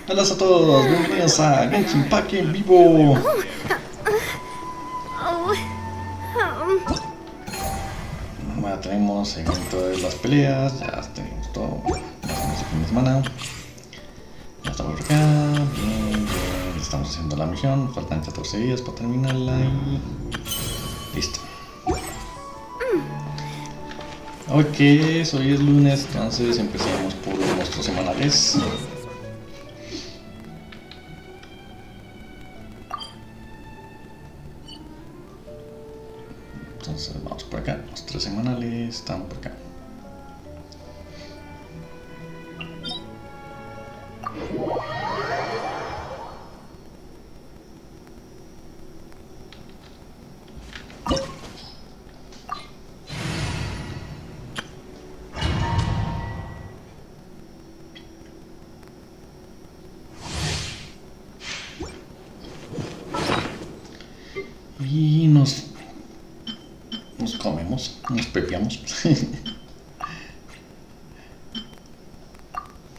Hola a todos, bienvenidos a Genshin en vivo. Ya tenemos seguimiento de las peleas, ya tenemos todo, ya estamos el fin de semana. Ya estamos por acá, bien, estamos haciendo la misión, faltan 14 días para terminarla y listo. Ok, hoy es lunes, entonces empezamos por nuestros semanales. Entonces vamos por acá, los 3 semanales están por acá. Y nos comemos, nos pepeamos.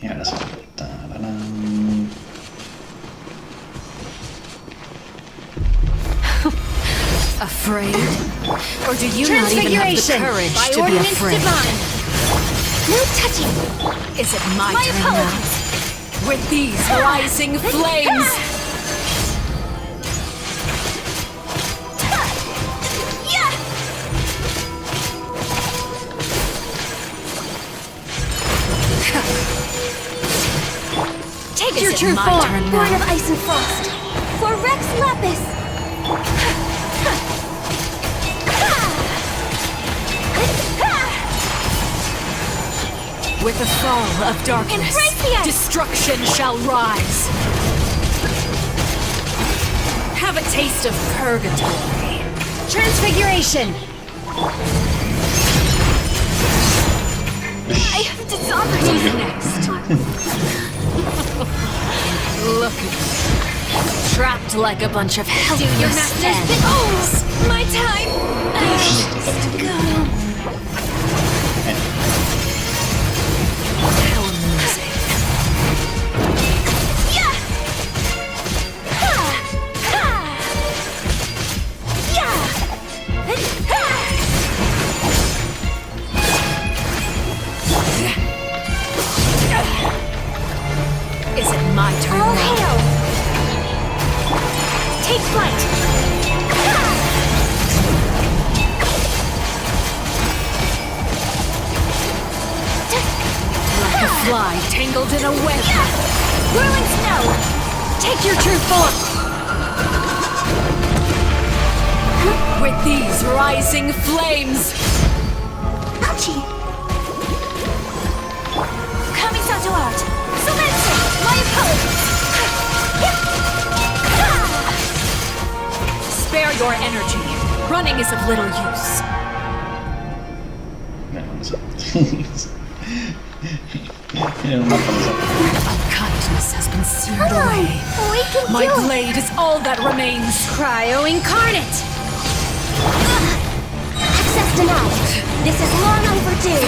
Y ahora sí. ¡Tararán! Afraid? Or do you not even have the courage to be afraid? Divine. No touching. Is it my turn now? With these rising flames! Take your true form, born of ice and frost. For Rex Lapis. With the fall of darkness, destruction shall rise. Have a taste of purgatory. Transfiguration. I have dishonored you. Next. Look at you. Trapped like a bunch of helpless Do your master's animals. Oh, my time. To go. How amusing. Yeah. Ha. Ha. Yeah. Ha. Is it my turn All now? hail. Take flight. Ha. Like a fly tangled in a web. Yeah. Whirling snow. Take your true form. With these rising flames. Ouchie. Kamisato art. Silencer. My apologies. Spare your energy. Running is of little use. Unkindness has been seared away. We can My do it. blade is all that remains. Cryo incarnate. Access denied. This is long overdue.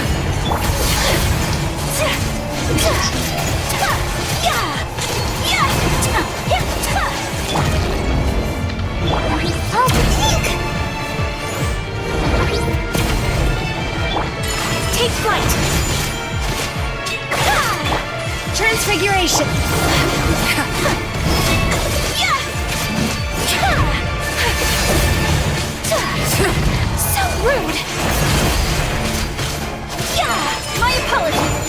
Oh, peek! Take flight. Transfiguration. So rude. Yeah, my apologies.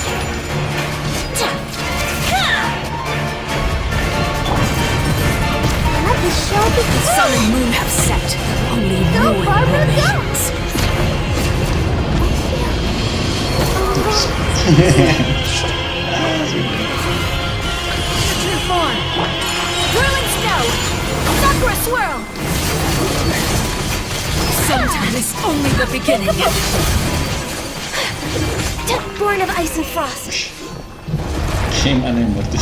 Let the show begin. The sun and moon have set. Only Go, ruin Barbara, remains. True form. Whirling snow. Sakura swirl. Sometimes it's only the beginning. Born of ice and frost. Qué mala de muerte.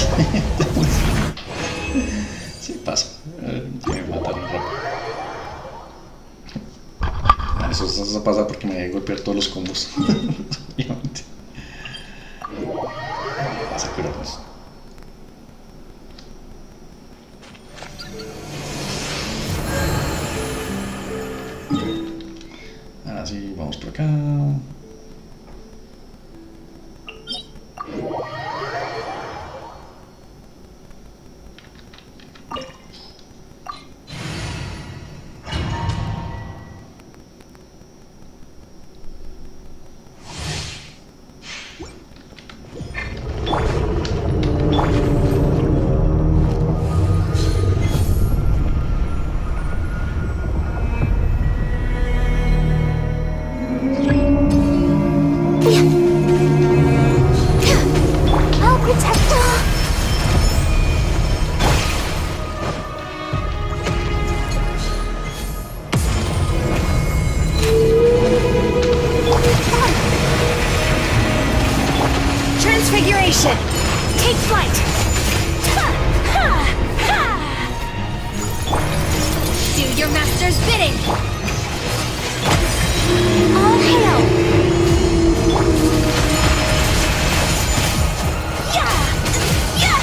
Sí, paso. Me mataron rápido. Eso pasa porque me golpear todos los combos. Obviamente. Vamos a curarnos. acá. I'll protect her. Transfiguration! Take flight! Do your master's bidding! All hail. Yeah! Yeah!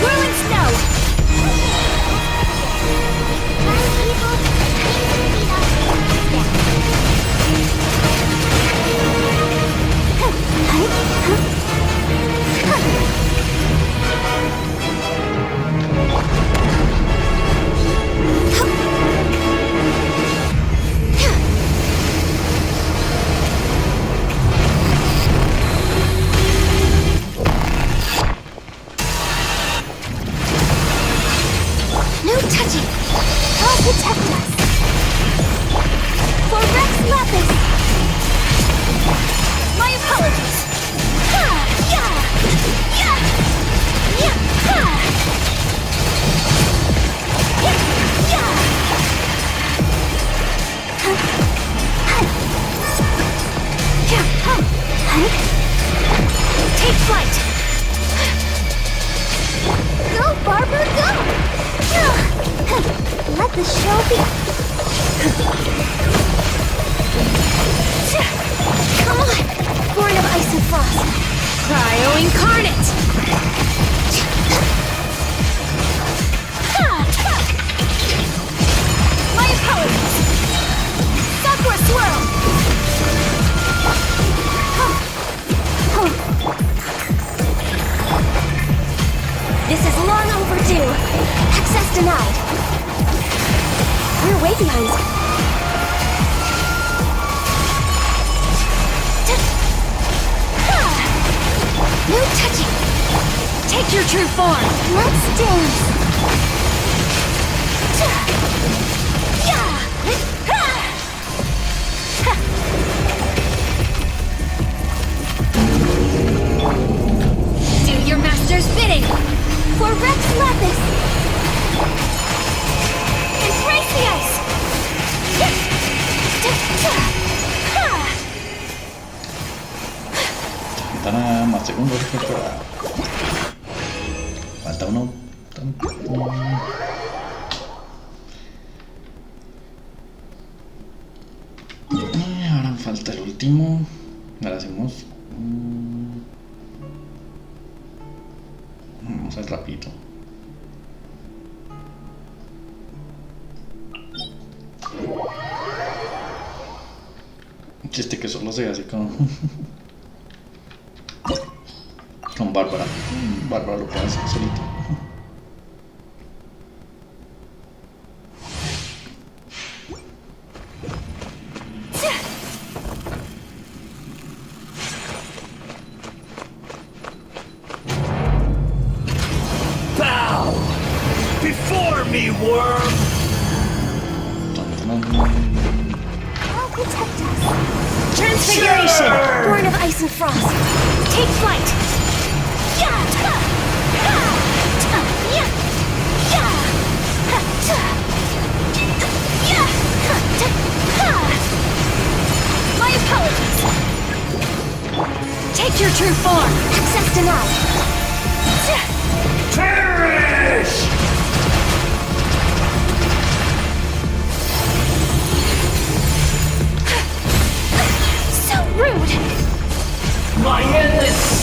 Whirling snow! No touching. I'll protect us. For Rex Lapis. My apologies! Yeah! Yeah! Yeah! Take flight! Go, Barber, go! Let the show be. Come on! Born of ice and frost. Cryo incarnate! My apologies! Sakura swirl! This is long overdue. Access denied. We're way behind. No touching. Take your true form! Let's dance. Do your master's bidding! For Rex Lapis. Embrace the ice! Ventana más segundo recuperado. Falta uno. Y ahora falta el último. Ahora hacemos. Vamos a hacer rapidito. Un chiste que solo se hace con con Bárbara. Bárbara lo puede hacer solito. Bow before me, worm! I'll protect us. Transfiguration! Born of ice and frost. Take flight! My apologies! Take your true form! Access denied. Perish!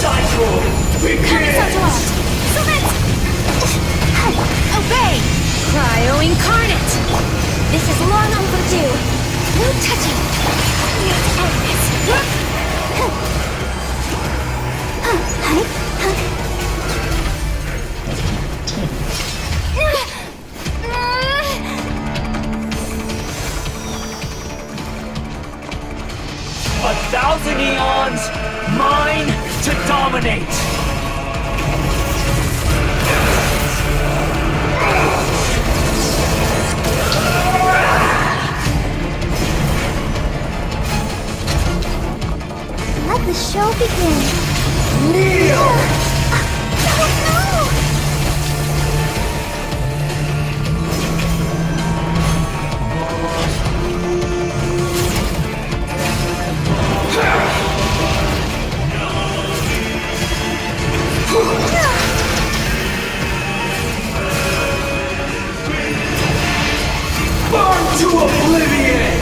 cycle begins! So let's... obey! Cryo incarnate! This is long overdue. No touching. Need to end this. A thousand eons, mine to dominate! Let the show begin. Kneel! Burn to oblivion!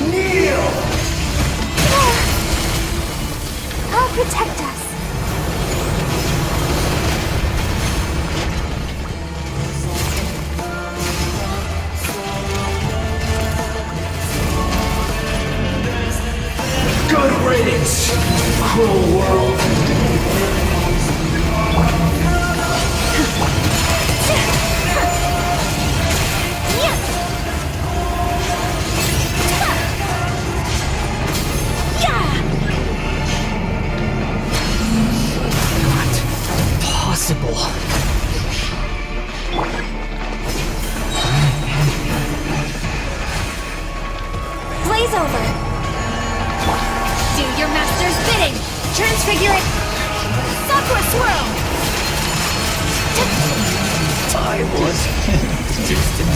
Kneel! I'll protect us. Good riddance, cruel world! Possible. Blaze over. Do your master's bidding. Transfigure it. Sakura swirl. I was distant.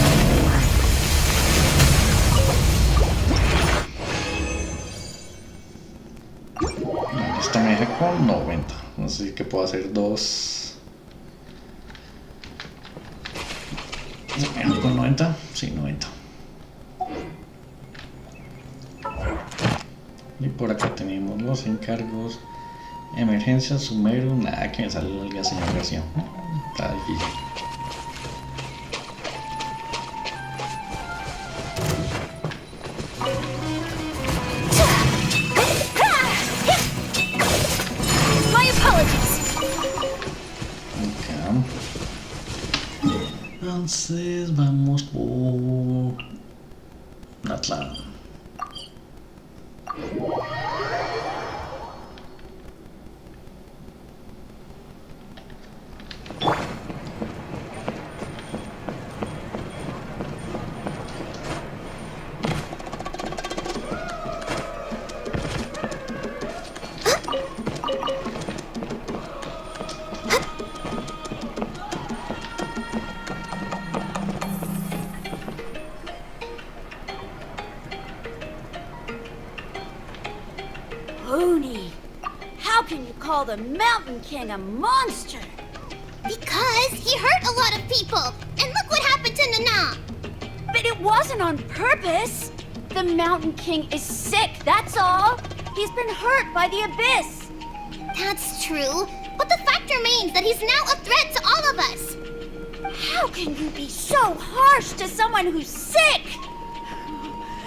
Esta me deja con 90. No sé si puedo hacer dos. ¿Me deja con 90? Sí, 90. Y por acá tenemos los encargos. Emergencia, Sumeru, nada que me sale la señal García. Está difícil. My apologies. Ok. Entonces vamos por Atlan. Oni, how can you call the Mountain King a monster? Because he hurt a lot of people, and look what happened to Nana. But it wasn't on purpose. The Mountain King is sick, that's all. He's been hurt by the abyss. That's true, but the fact remains that he's now a threat to all of us. How can you be so harsh to someone who's sick?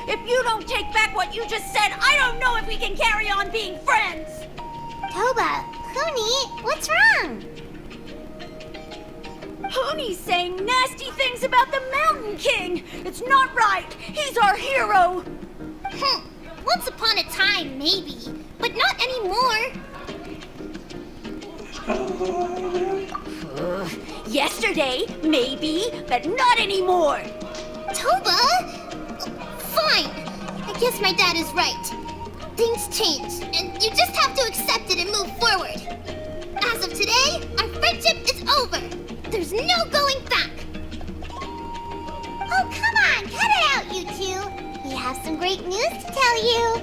If you don't take back what you just said, I don't know if we can carry on being friends. Toba, Kuni, what's wrong? Honi's saying nasty things about the Mountain King. It's not right. He's our hero. Once upon a time, maybe, but not anymore. Yesterday, maybe, but not anymore. Toba? Fine. I guess my dad is right. Things change, and you just have to accept it and move forward. As of today, our friendship is over. There's no going back. Oh, come on, cut it out, you two. We have some great news to tell you.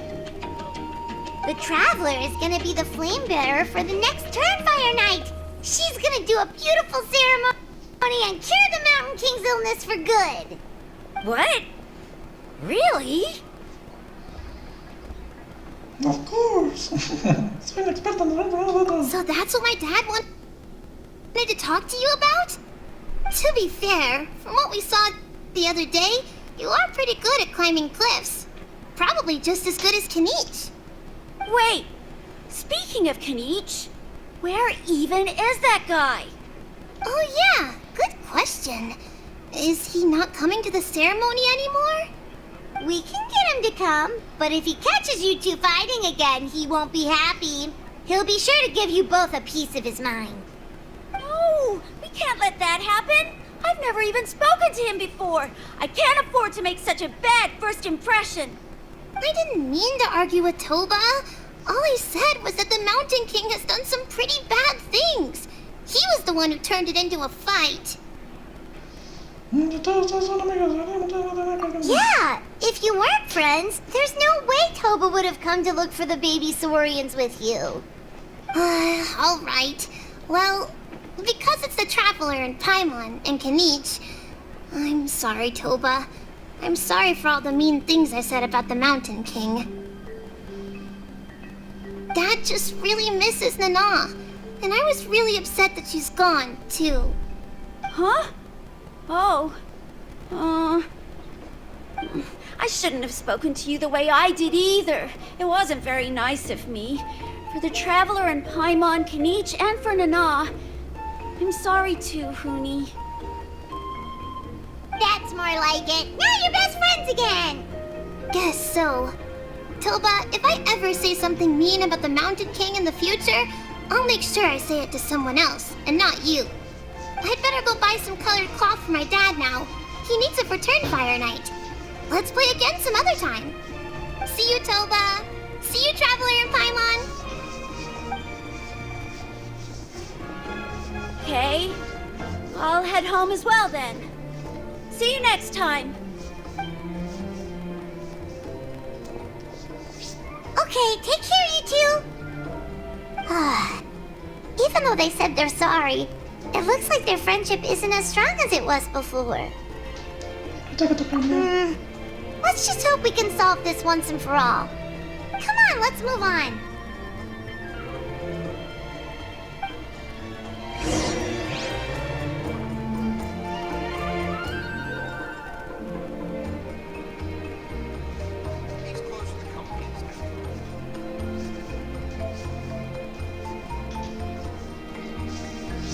The Traveler is gonna be the flame bearer for the next Turnfire night. She's gonna do a beautiful ceremony and cure the Mountain King's illness for good. What? Really? Of course. Soy una experta en... So that's what my dad wanted to talk to you about? To be fair, from what we saw the other day, you are pretty good at climbing cliffs. Probably just as good as Kenichi. Wait, speaking of Kenichi, where even is that guy? Oh yeah, good question. Is he not coming to the ceremony anymore? We can get him to come, but if he catches you two fighting again, he won't be happy. He'll be sure to give you both a piece of his mind. No, we can't let that happen. I've never even spoken to him before. I can't afford to make such a bad first impression. I didn't mean to argue with Toba. All I said was that the Mountain King has done some pretty bad things. He was the one who turned it into a fight. Yeah, if you weren't friends, there's no way Toba would have come to look for the baby Saurians with you. All right. Well, because it's the Traveler and Paimon and Kenichi, I'm sorry, Toba. I'm sorry for all the mean things I said about the Mountain King. Dad just really misses Nana, and I was really upset that she's gone, too. Huh? Oh. I shouldn't have spoken to you the way I did either. It wasn't very nice of me. For the Traveler and Paimon, Kenichi, and for Nana. I'm sorry too, Huni. That's more like it. Now you're best friends again! Guess so. Toba, if I ever say something mean about the Mountain King in the future, I'll make sure I say it to someone else, and not you. I'd better go buy some colored cloth for my dad now. He needs it for Turnfire Night. Let's play again some other time. See you, Toba. See you, Traveler and Paimon. Okay. I'll head home as well then. See you next time. Okay, take care, you two. Even though they said they're sorry, it looks like their friendship isn't as strong as it was before. Let's just hope we can solve this once and for all. Come on, let's move on.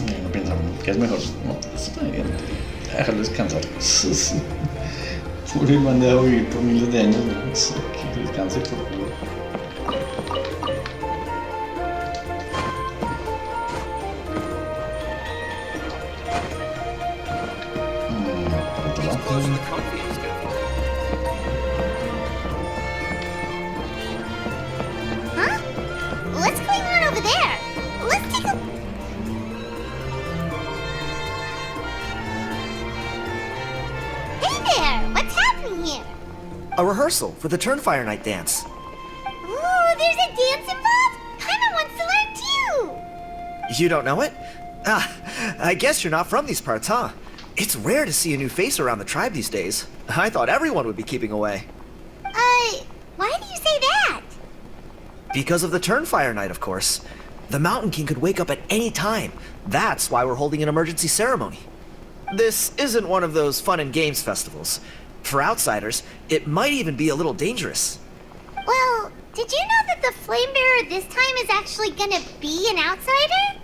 No piensan que es mejor. No, está bien. Déjalo descansar. Pobre man, deja vivir por miles de años. ¿No? Que descanse, por favor. Por otro lado. Huh? What's going on over there? Let's take a... Hey there! What's happening here? A rehearsal for the Turnfire Night dance. Ooh, there's a dance involved? Paimon wants to learn too! You don't know it? I guess you're not from these parts, huh? It's rare to see a new face around the tribe these days. I thought everyone would be keeping away. Why do you say that? Because of the Turnfire Night, of course. The Mountain King could wake up at any time. That's why we're holding an emergency ceremony. This isn't one of those fun and games festivals. For outsiders, it might even be a little dangerous. Well, did you know that the Flame Bearer this time is actually gonna be an outsider?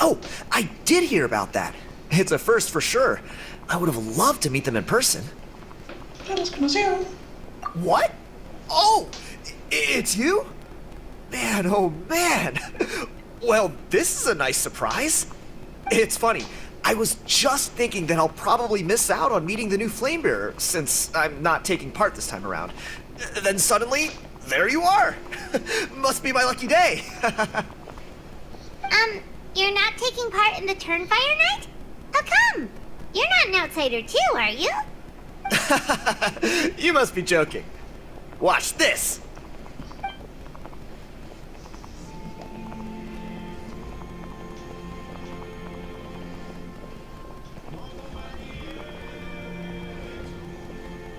Oh, I did hear about that. It's a first for sure. I would have loved to meet them in person. What? Oh, it's you? Man, oh man. Well, this is a nice surprise. It's funny. I was just thinking that I'll probably miss out on meeting the new Flamebearer since I'm not taking part this time around. Then suddenly, there you are. Must be my lucky day. You're not taking part in the Turnfire Night? How come? You're not an outsider too, are you? You must be joking. Watch this.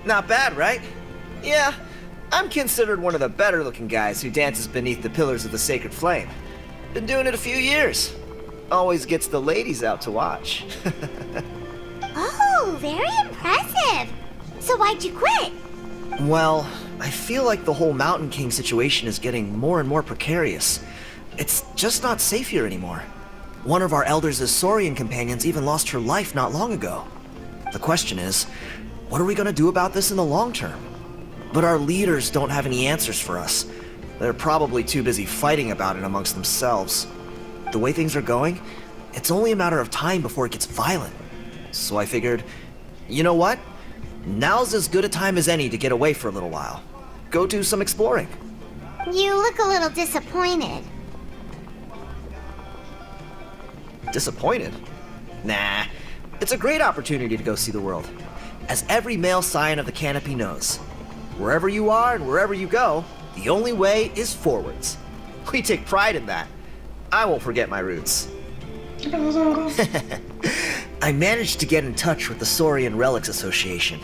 Not bad, right? Yeah, I'm considered one of the better looking guys who dances beneath the pillars of the sacred flame. Been doing it a few years. Always gets the ladies out to watch. Oh, very impressive. So why'd you quit? Well, I feel like the whole Mountain King situation is getting more and more precarious. It's just not safe here anymore. One of our elders' Saurian companions even lost her life not long ago. The question is, what are we gonna do about this in the long term? But our leaders don't have any answers for us. They're probably too busy fighting about it amongst themselves. The way things are going, it's only a matter of time before it gets violent. So I figured, you know what? Now's as good a time as any to get away for a little while. Go do some exploring. You look a little disappointed. Disappointed? Nah, it's a great opportunity to go see the world. As every male scion of the canopy knows, wherever you are and wherever you go, the only way is forwards. We take pride in that. I won't forget my roots. I managed to get in touch with the Saurian Relics Association.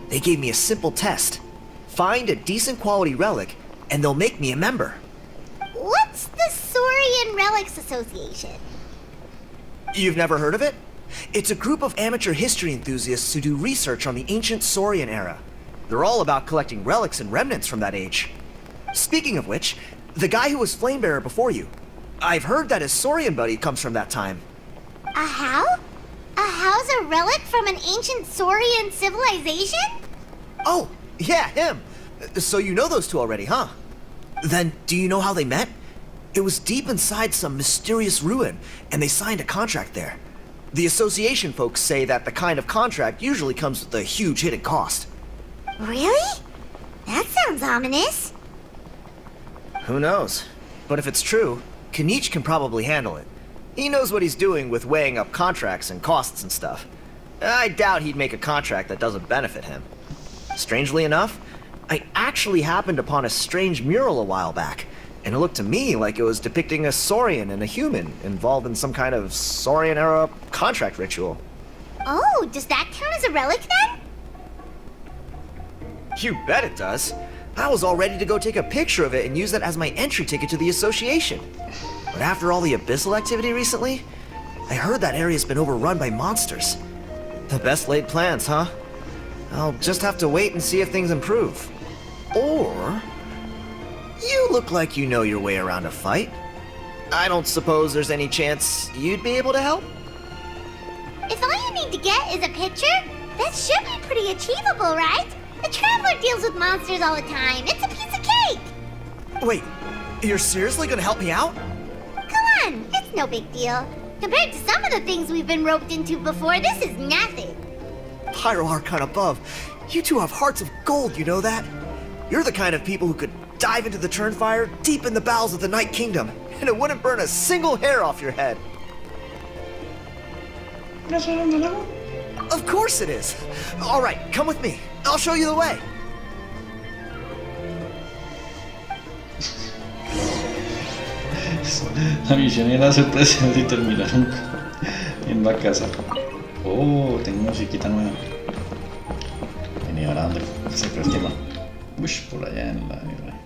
They gave me a simple test. Find a decent quality relic, and they'll make me a member. What's the Saurian Relics Association? You've never heard of it? It's a group of amateur history enthusiasts who do research on the ancient Saurian era. They're all about collecting relics and remnants from that age. Speaking of which, the guy who was Flamebearer before you, I've heard that his Saurian buddy comes from that time. A how? A how's a relic from an ancient Saurian civilization? Oh, yeah, him. So you know those two already, huh? Then, do you know how they met? It was deep inside some mysterious ruin, and they signed a contract there. The association folks say that the kind of contract usually comes with a huge hidden cost. Really? That sounds ominous. Who knows? But if it's true, Kanich can probably handle it. He knows what he's doing with weighing up contracts and costs and stuff. I doubt he'd make a contract that doesn't benefit him. Strangely enough, I actually happened upon a strange mural a while back, and it looked to me like it was depicting a Saurian and a human involved in some kind of Saurian-era contract ritual. Oh, does that count as a relic then? You bet it does. I was all ready to go take a picture of it and use that as my entry ticket to the association. But after all the abyssal activity recently, I heard that area's been overrun by monsters. The best laid plans, huh? I'll just have to wait and see if things improve. Or... you look like you know your way around a fight. I don't suppose there's any chance you'd be able to help? If all you need to get is a picture, that should be pretty achievable, right? The Traveler deals with monsters all the time. It's a piece of cake. Wait, you're seriously gonna help me out? Come on, it's no big deal. Compared to some of the things we've been roped into before, this is nothing. Pyro Archon above, you two have hearts of gold, you know that? You're the kind of people who could dive into the Turnfire deep in the bowels of the Night Kingdom, and it wouldn't burn a single hair off your head. Of course it is. All right, come with me. I'll show you the way. La misión era ser presente y terminaron en la casa. Oh, tengo musiquita nueva. Venía ahora donde se fue el tema. Ush, por allá en la guerra.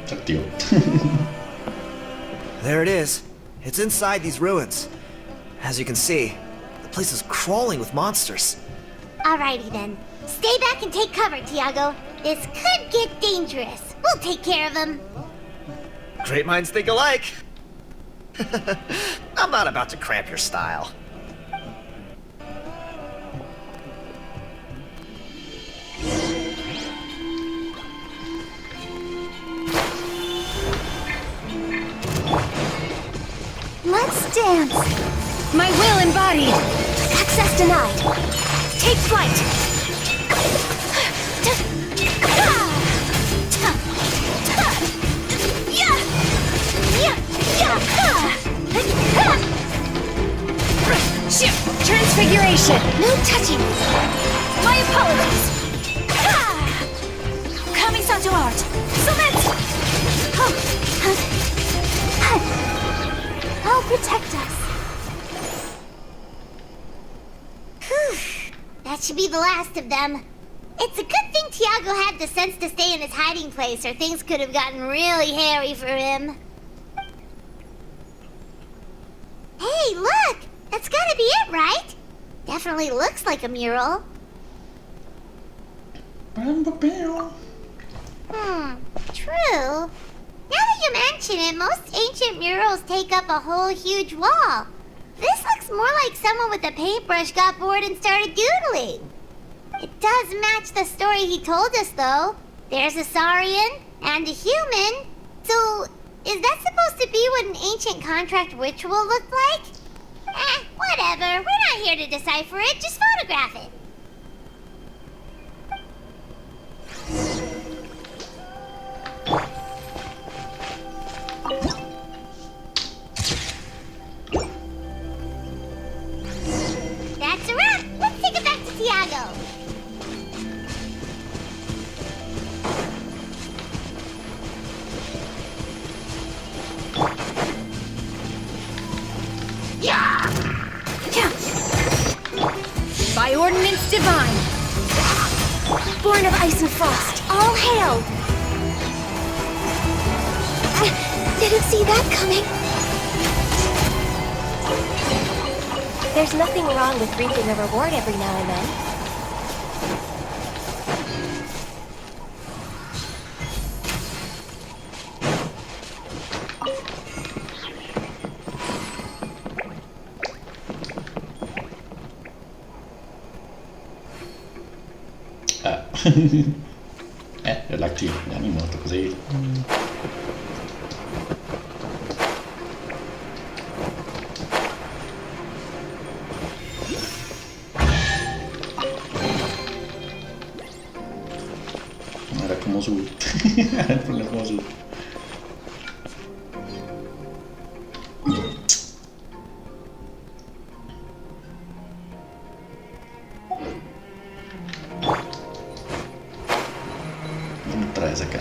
Se activó. There it is. It's inside these ruins. As you can see, the place is crawling with monsters. Alrighty then. Stay back and take cover, Tiago. This could get dangerous. We'll take care of them. Great minds think alike. I'm not about to cramp your style. Let's dance. My will embodied. Access denied. Take flight. Transfiguration. No touching. My apologies. Kamisato art. Cement. I'll protect us. Whew. That should be the last of them. It's a good thing Tiago had the sense to stay in his hiding place, or things could have gotten really hairy for him. Hey, look! That's gotta be it, right? Definitely looks like a mural. True. Now that you mention it, most ancient murals take up a whole huge wall. This looks more like someone with a paintbrush got bored and started doodling. It does match the story he told us, though. There's a Saurian and a human. So, is that supposed to be what an ancient contract ritual looked like? Whatever. We're not here to decipher it. Just photograph it. That's a wrap. Let's take it back to Tiago. By ordinance divine. Born of ice and frost. All hail. Didn't see that coming. There's nothing wrong with reaping a reward every now and then. Jag har lagt till den i mått och se. Era como su... El problema como su... Traes acá.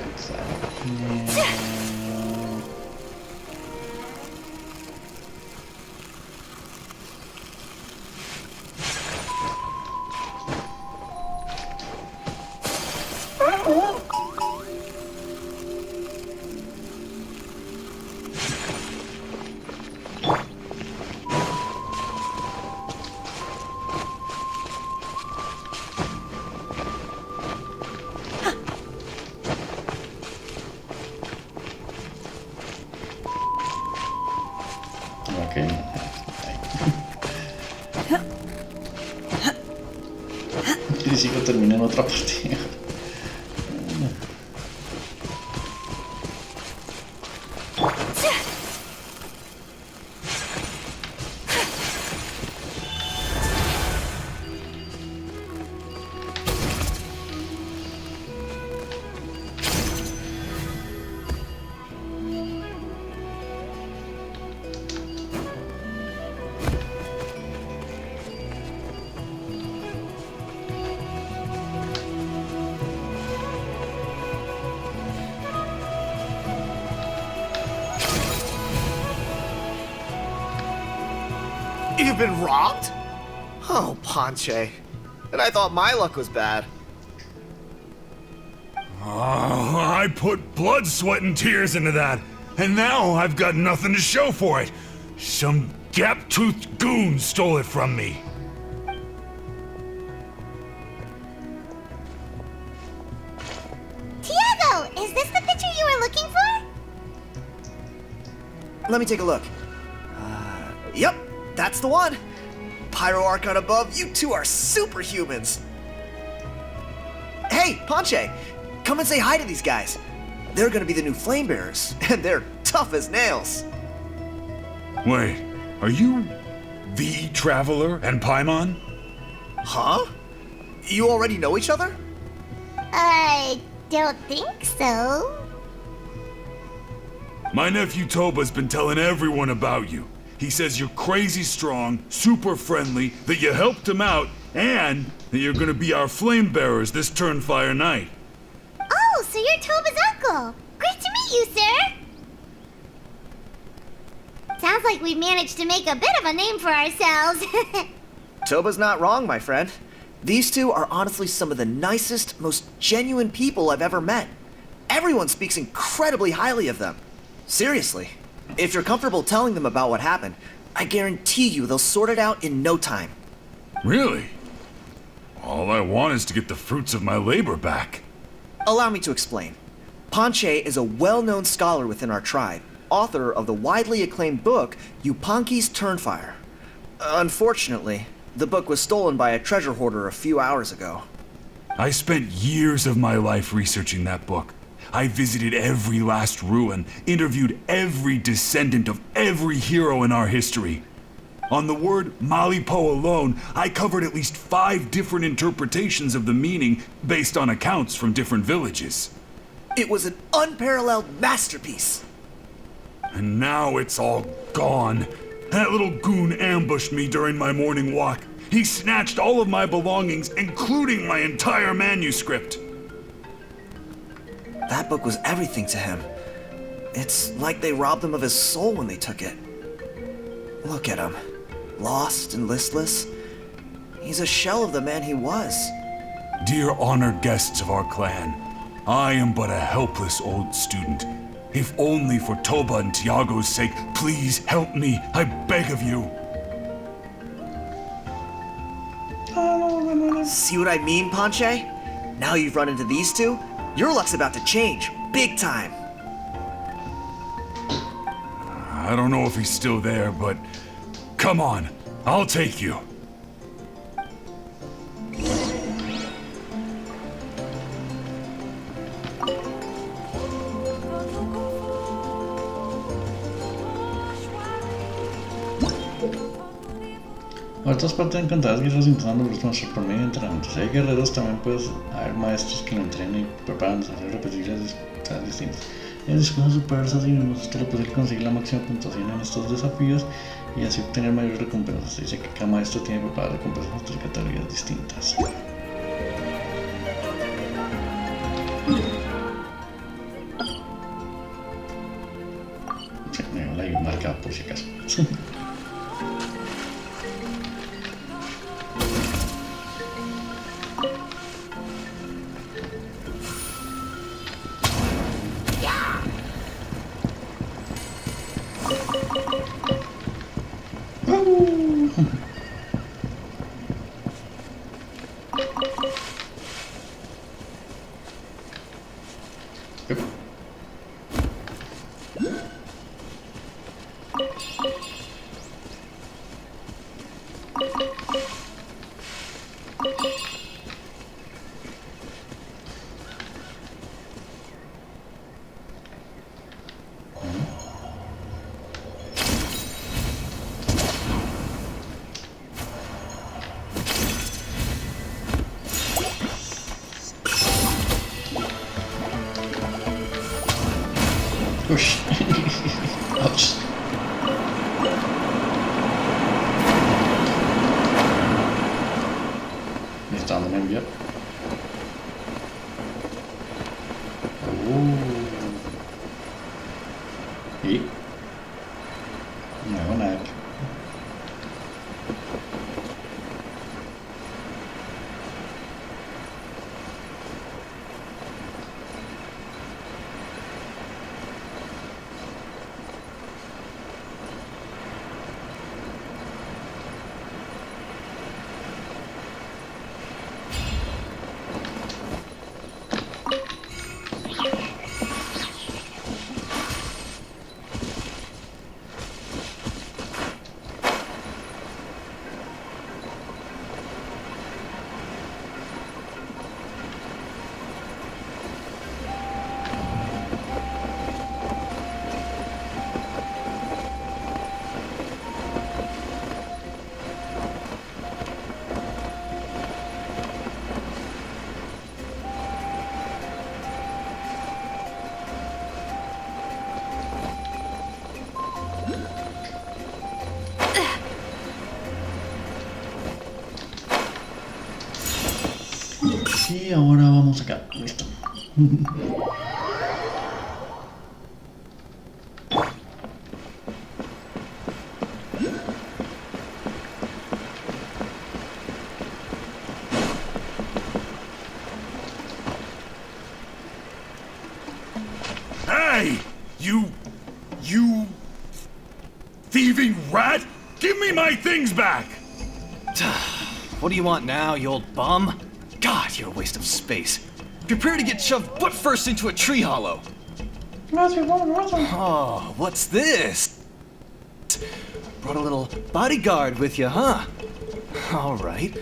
Ok. Y sigo terminando otra partida. You've been robbed? Oh, Ponche. And I thought my luck was bad. Oh, I put blood, sweat, and tears into that, and now I've got nothing to show for it. Some gap-toothed goon stole it from me. Tiago, is this the picture you were looking for? Let me take a look. Yep, that's the one. Pyro Archon above, you two are superhumans. Hey, Ponche, come and say hi to these guys. They're gonna be the new flame bearers, and they're tough as nails. Wait, are you The Traveler and Paimon? Huh? You already know each other? I don't think so. My nephew Toba's been telling everyone about you. He says you're crazy strong, super friendly, that you helped him out, and that you're gonna be our flame bearers this Turnfire night. Oh, so you're Toba's uncle. Great to meet you, sir. Sounds like we've managed to make a bit of a name for ourselves. Toba's not wrong, my friend. These two are honestly some of the nicest, most genuine people I've ever met. Everyone speaks incredibly highly of them. Seriously. If you're comfortable telling them about what happened, I guarantee you they'll sort it out in no time. Really? All I want is to get the fruits of my labor back. Allow me to explain. Panche is a well-known scholar within our tribe, author of the widely acclaimed book, Yupanqui's Turnfire. Unfortunately, the book was stolen by a treasure hoarder a few hours ago. I spent years of my life researching that book. I visited every last ruin, interviewed every descendant of every hero in our history. On the word Malipo alone, I covered at least 5 different interpretations of the meaning based on accounts from different villages. It was an unparalleled masterpiece. And now it's all gone. That little goon ambushed me during my morning walk. He snatched all of my belongings, including my entire manuscript. That book was everything to him. It's like they robbed him of his soul when they took it. Look at him. Lost and listless. He's a shell of the man he was. Dear honored guests of our clan, I am but a helpless old student. If only for Toba and Tiago's sake, please help me, I beg of you. See what I mean, Panche? Now you've run into these two, your luck's about to change, big time. I don't know if he's still there, but come on, I'll take you. Otras partes encantadas guerreros intentando mostrar por medio de entrenamientos. Si hay guerreros, también puedes haber maestros que lo entrenen y preparan desafíos repetibles distintos. En discursos superarse a sí mismos, esto le puede conseguir la máxima puntuación en estos desafíos y así obtener mayores recompensas. Se dice que cada maestro tiene preparadas recompensas en 3 categorías distintas. Sí, me la he marcado por si acaso. Ush. Ouch. ¿Está dando me enviar? Y no hago nada. Y ahora vamos acá. Listo. Hey! You thieving rat! Give me my things back! What do you want now, you old bum? God, you're a waste of space. Prepare to get shoved butt first into a tree hollow. Oh, what's this? Brought a little bodyguard with you, huh? All right,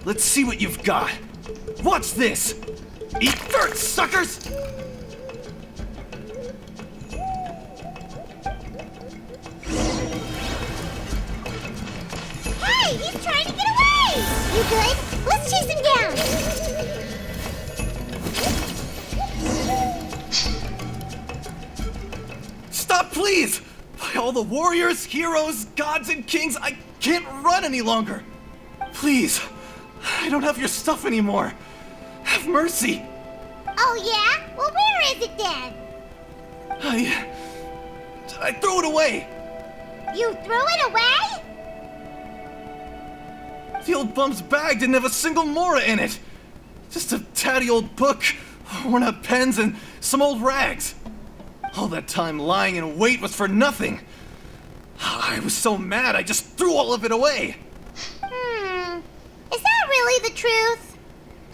let's see what you've got. What's this? Eat dirt, suckers! Hey, he's trying to get away! You good? Let's chase him down! Stop, please! By all the warriors, heroes, gods, and kings, I can't run any longer. Please, I don't have your stuff anymore. Have mercy. Oh yeah? Well, where is it then? I threw it away. You threw it away? The old bum's bag didn't have a single mora in it. Just a tatty old book, worn out pens, and some old rags. All that time lying in wait was for nothing. I was so mad I just threw all of it away. Is that really the truth?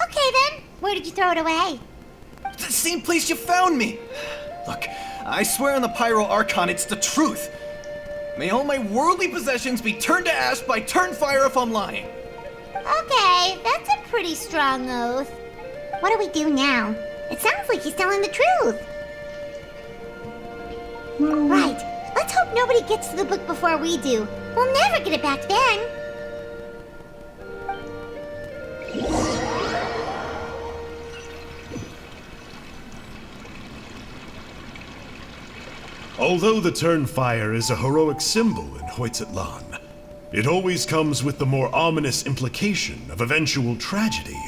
Okay then, where did you throw it away? The same place you found me. Look, I swear on the Pyro Archon it's the truth. May all my worldly possessions be turned to ash by Turnfire if I'm lying. Okay, that's a pretty strong oath. What do we do now? It sounds like he's telling the truth. Right. Let's hope nobody gets to the book before we do. We'll never get it back then. Although the Turnfire is a heroic symbol in Hoytzatlan, it always comes with the more ominous implication of eventual tragedy.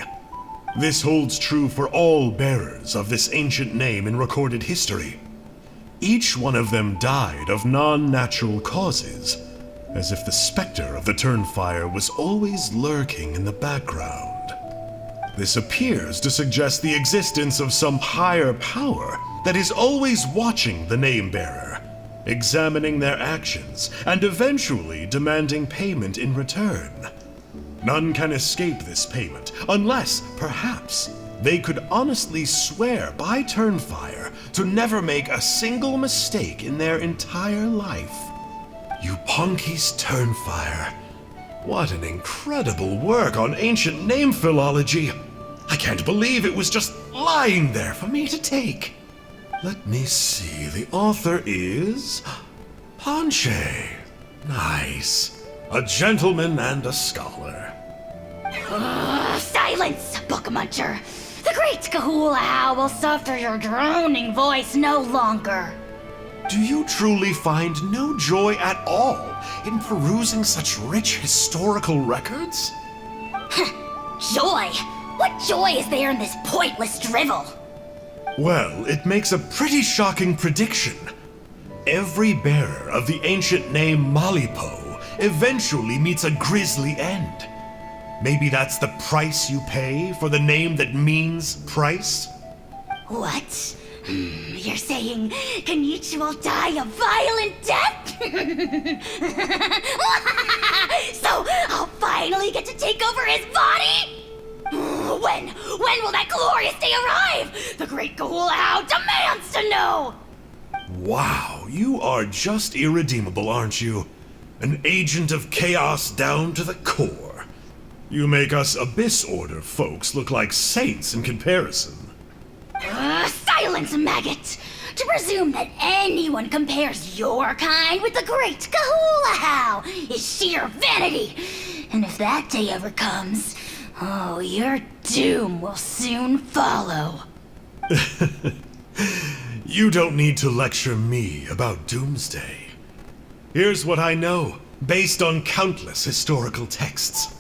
This holds true for all bearers of this ancient name in recorded history. Each one of them died of non-natural causes, as if the specter of the Turnfire was always lurking in the background. This appears to suggest the existence of some higher power that is always watching the name-bearer, examining their actions, and eventually demanding payment in return. None can escape this payment, unless, perhaps, they could honestly swear by Turnfire to never make a single mistake in their entire life. Yupanki's Turnfire. What an incredible work on ancient name philology. I can't believe it was just lying there for me to take. Let me see, the author is Ponche. Nice. A gentleman and a scholar. Silence, book muncher! The great Kahula will suffer your droning voice no longer. Do you truly find no joy at all in perusing such rich historical records? Joy? What joy is there in this pointless drivel? Well, it makes a pretty shocking prediction. Every bearer of the ancient name Malipo eventually meets a grisly end. Maybe that's the price you pay for the name that means price? What? You're saying Kenichi will die a violent death? So I'll finally get to take over his body? When will that glorious day arrive? The great Kahula demands to know! Wow, you are just irredeemable, aren't you? An agent of chaos down to the core. You make us Abyss Order folks look like saints in comparison. Silence, maggot! To presume that anyone compares your kind with the great Kahula is sheer vanity! And if that day ever comes, oh, your doom will soon follow. You don't need to lecture me about Doomsday. Here's what I know, based on countless historical texts.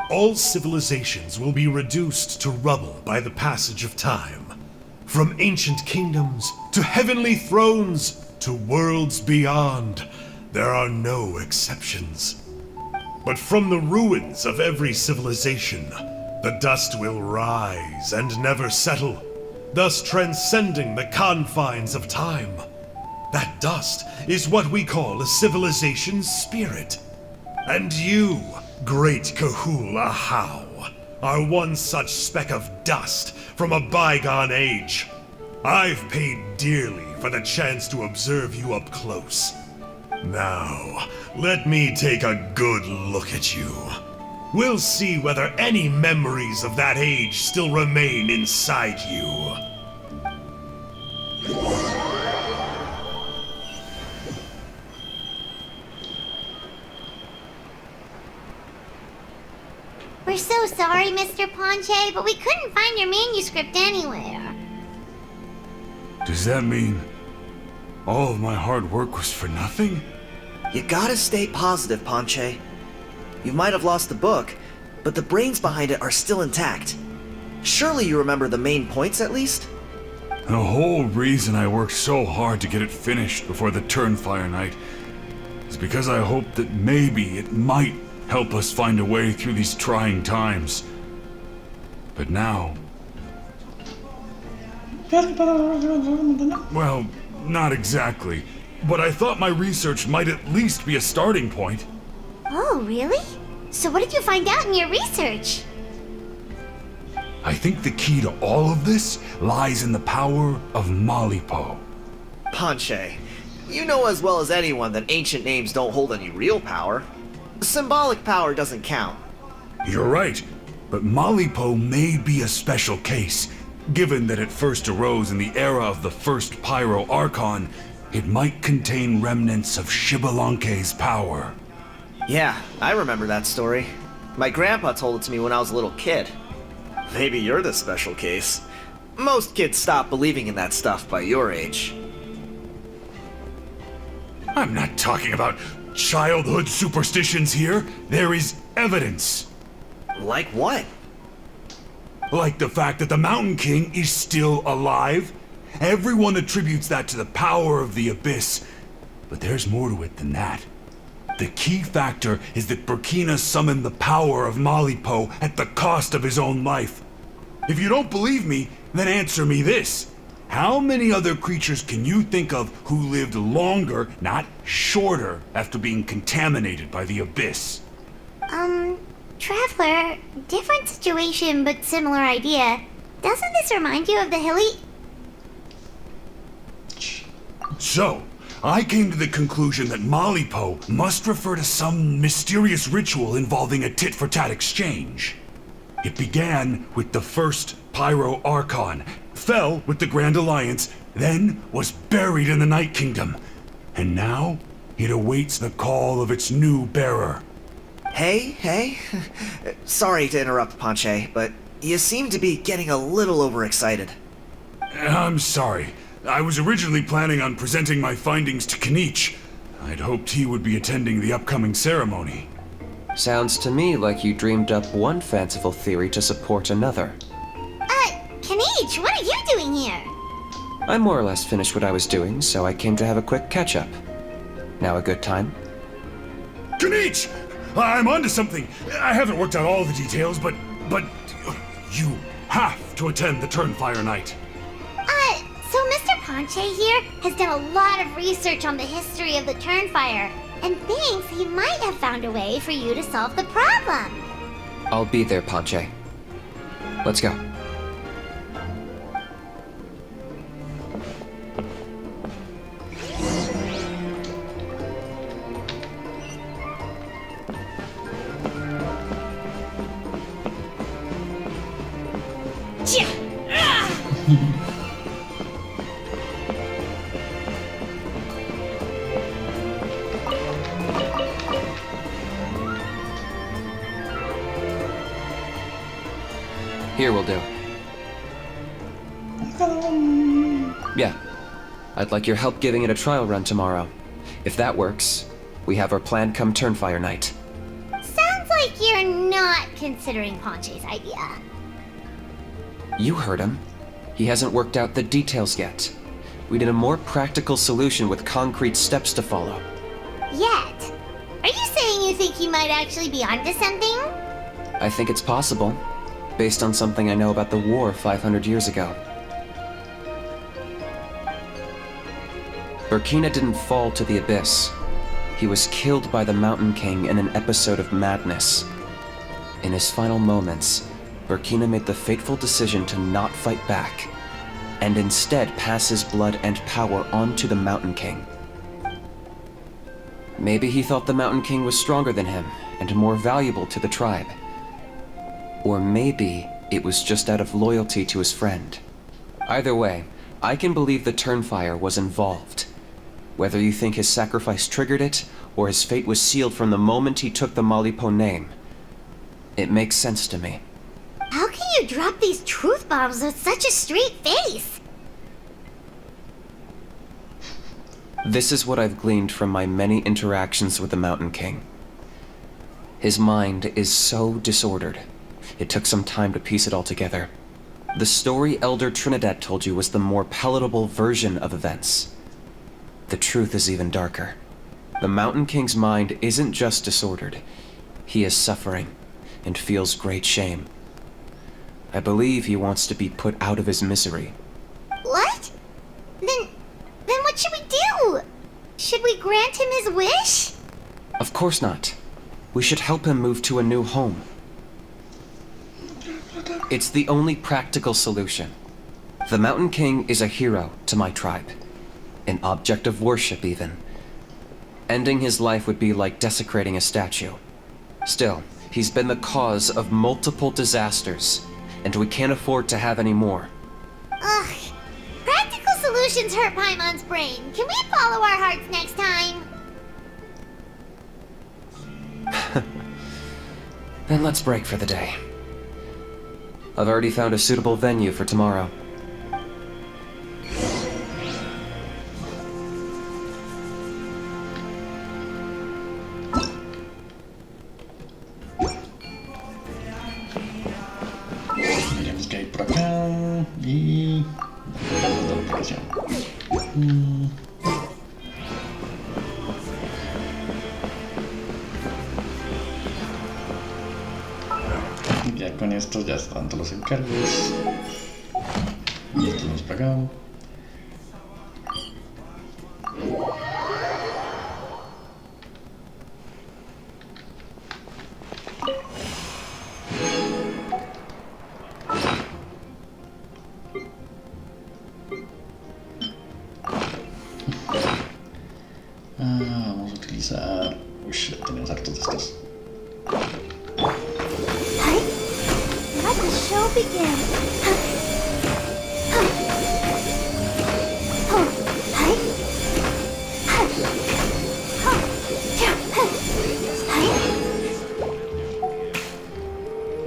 all civilizations will be reduced to rubble by the passage of time. From ancient kingdoms to heavenly thrones to worlds beyond, there are no exceptions. But from the ruins of every civilization, the dust will rise and never settle, thus transcending the confines of time. That dust is what we call a civilization's spirit. And you, great Kahula How, are one such speck of dust from a bygone age. I've paid dearly for the chance to observe you up close. Now, let me take a good look at you. We'll see whether any memories of that age still remain inside you. We're so sorry, Mr. Ponche, but we couldn't find your manuscript anywhere. Does that mean all of my hard work was for nothing? You gotta stay positive, Ponche. You might have lost the book, but the brains behind it are still intact. Surely you remember the main points at least? The whole reason I worked so hard to get it finished before the Turnfire Night is because I hoped that maybe it might help us find a way through these trying times. But now... well, not exactly. But I thought my research might at least be a starting point. Oh, really? So what did you find out in your research? I think the key to all of this lies in the power of Malipo. Ponche, you know as well as anyone that ancient names don't hold any real power. Symbolic power doesn't count. You're right, but Malipo may be a special case. Given that it first arose in the era of the first Pyro Archon, it might contain remnants of Shibalanke's power. Yeah, I remember that story. My grandpa told it to me when I was a little kid. Maybe you're the special case. Most kids stop believing in that stuff by your age. I'm not talking about childhood superstitions here. There is evidence. Like what? Like the fact that the Mountain King is still alive. Everyone attributes that to the power of the Abyss. But there's more to it than that. The key factor is that Burkina summoned the power of Malipo at the cost of his own life. If you don't believe me, then answer me this. How many other creatures can you think of who lived longer, not shorter, after being contaminated by the Abyss? Traveler, different situation but similar idea. Doesn't this remind you of the hilly... So, I came to the conclusion that Malipo must refer to some mysterious ritual involving a tit-for-tat exchange. It began with the first Pyro Archon, fell with the Grand Alliance, then was buried in the Night Kingdom. And now, it awaits the call of its new bearer. Hey. Sorry to interrupt, Ponche, but you seem to be getting a little overexcited. I'm sorry. I was originally planning on presenting my findings to Kinich. I'd hoped he would be attending the upcoming ceremony. Sounds to me like you dreamed up one fanciful theory to support another. Kinich, what are you doing here? I more or less finished what I was doing, so I came to have a quick catch-up. Now a good time? Kinich! I'm onto something. I haven't worked out all the details, but you have to attend the Turnfire Night. So Mr. Ponche here has done a lot of research on the history of the Turnfire, and thinks he might have found a way for you to solve the problem. I'll be there, Ponche. Let's go. Here will do. Yeah. I'd like your help giving it a trial run tomorrow. If that works, we have our plan come Turnfire Night. Sounds like you're not considering Ponche's idea. You heard him. He hasn't worked out the details yet. We need a more practical solution with concrete steps to follow. Yet? Are you saying you think he might actually be onto something? I think it's possible, based on something I know about the war 500 years ago. Burkina didn't fall to the abyss. He was killed by the Mountain King in an episode of madness. In his final moments, Burkina made the fateful decision to not fight back, and instead pass his blood and power on to the Mountain King. Maybe he thought the Mountain King was stronger than him, and more valuable to the tribe. Or maybe it was just out of loyalty to his friend. Either way, I can believe the Turnfire was involved. Whether you think his sacrifice triggered it, or his fate was sealed from the moment he took the Malipo name, it makes sense to me. How can you drop these truth bombs with such a straight face? This is what I've gleaned from my many interactions with the Mountain King. His mind is so disordered. It took some time to piece it all together. The story Elder Trinidad told you was the more palatable version of events. The truth is even darker. The Mountain King's mind isn't just disordered. He is suffering and feels great shame. I believe he wants to be put out of his misery. What? Then what should we do? Should we grant him his wish? Of course not. We should help him move to a new home. It's the only practical solution. The Mountain King is a hero to my tribe. An object of worship, even. Ending his life would be like desecrating a statue. Still, he's been the cause of multiple disasters, and we can't afford to have any more. Ugh. Practical solutions hurt Paimon's brain. Can we follow our hearts next time? Then let's break for the day. I've already found a suitable venue for tomorrow. Tenemos que ir por acá y... la operación. Ya con esto ya están todos los encargos. Y esto hemos pagado. Vamos a utilizar... Uy, ya tenemos hartos de estos. Let the show begin.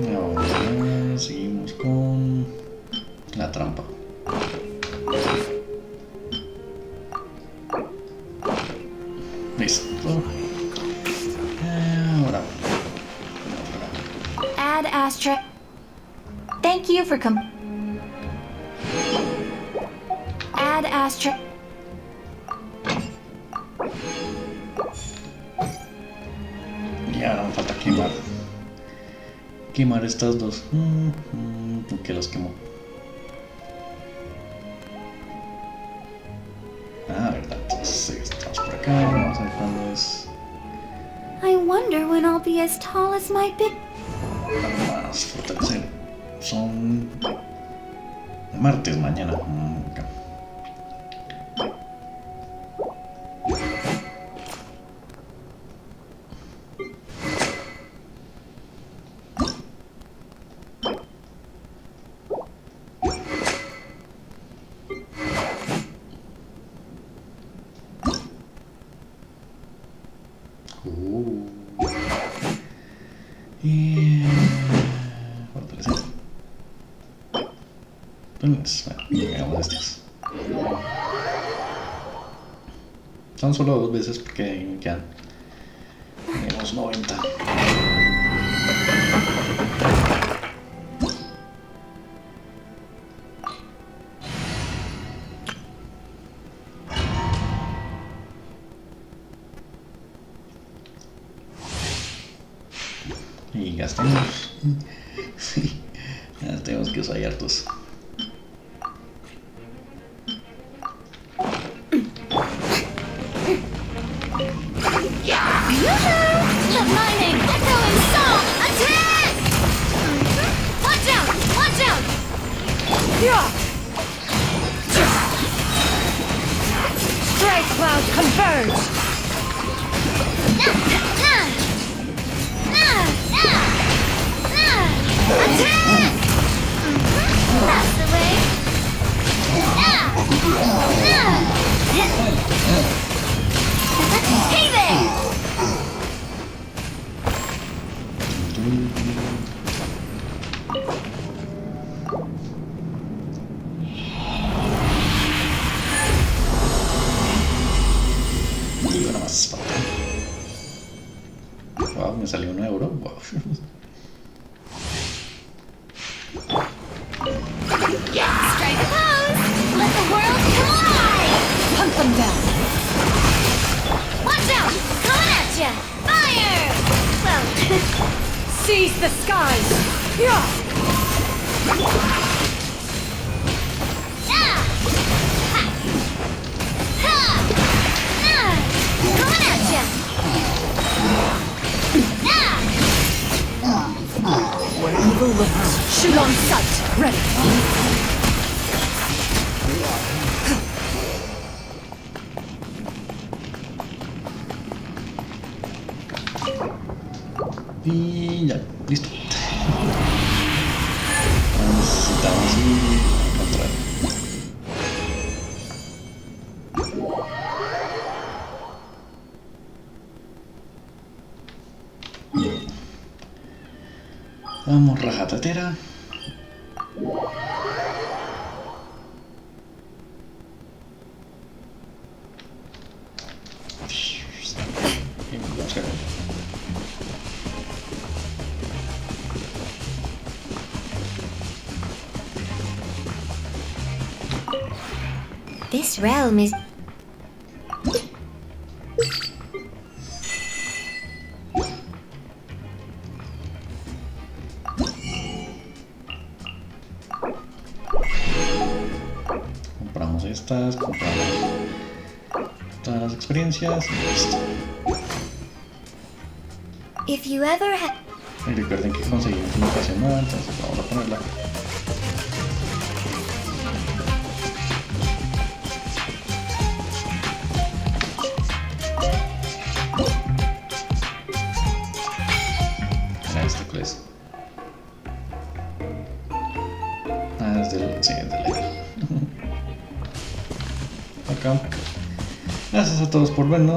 Y ahora seguimos con la trampa. Listo. Ahora. Add asterisk. Thank you for Add asterisk. Y ahora me falta quemar. Quemar estas dos. ¿Por qué los quemó? Ah, verdad. Entonces estamos por acá. Vamos a ver cuándo es. I wonder when I'll be as tall as my big. Más fortalecer. Son martes mañana. Okay. Y fortalecer. Entonces, bueno, hagamos estos. Son solo 2 veces porque me quedan. Tenemos 90. Y gastemos. Tenemos que usar hartos. Lightning! Echoing song! Attack! Watch out! Watch out! Strike cloud converge! Attack! That's the way! Hey there! Y una más. Wow, me salió €1. Wow. Strike a pose! Let the world collide! Hunt them down! Watch out! Coming at ya! Fire! Well, seize the skies! Yeah! Ah! Ha! Ha! Ah! Coming at ya! Ah! Where evil lurks, shoot on sight. Ready. Y ya, listo. Necesitamos encontrar. Vamos, rajatatera. This realm is... Compramos estas, compramos todas las experiencias y listo. If you ever have... Y recuerden que conseguimos una ocasión nueva, entonces vamos a ponerla. Era este que es. Ah, es del... sí, es del aire. Acá. Gracias a todos por vernos.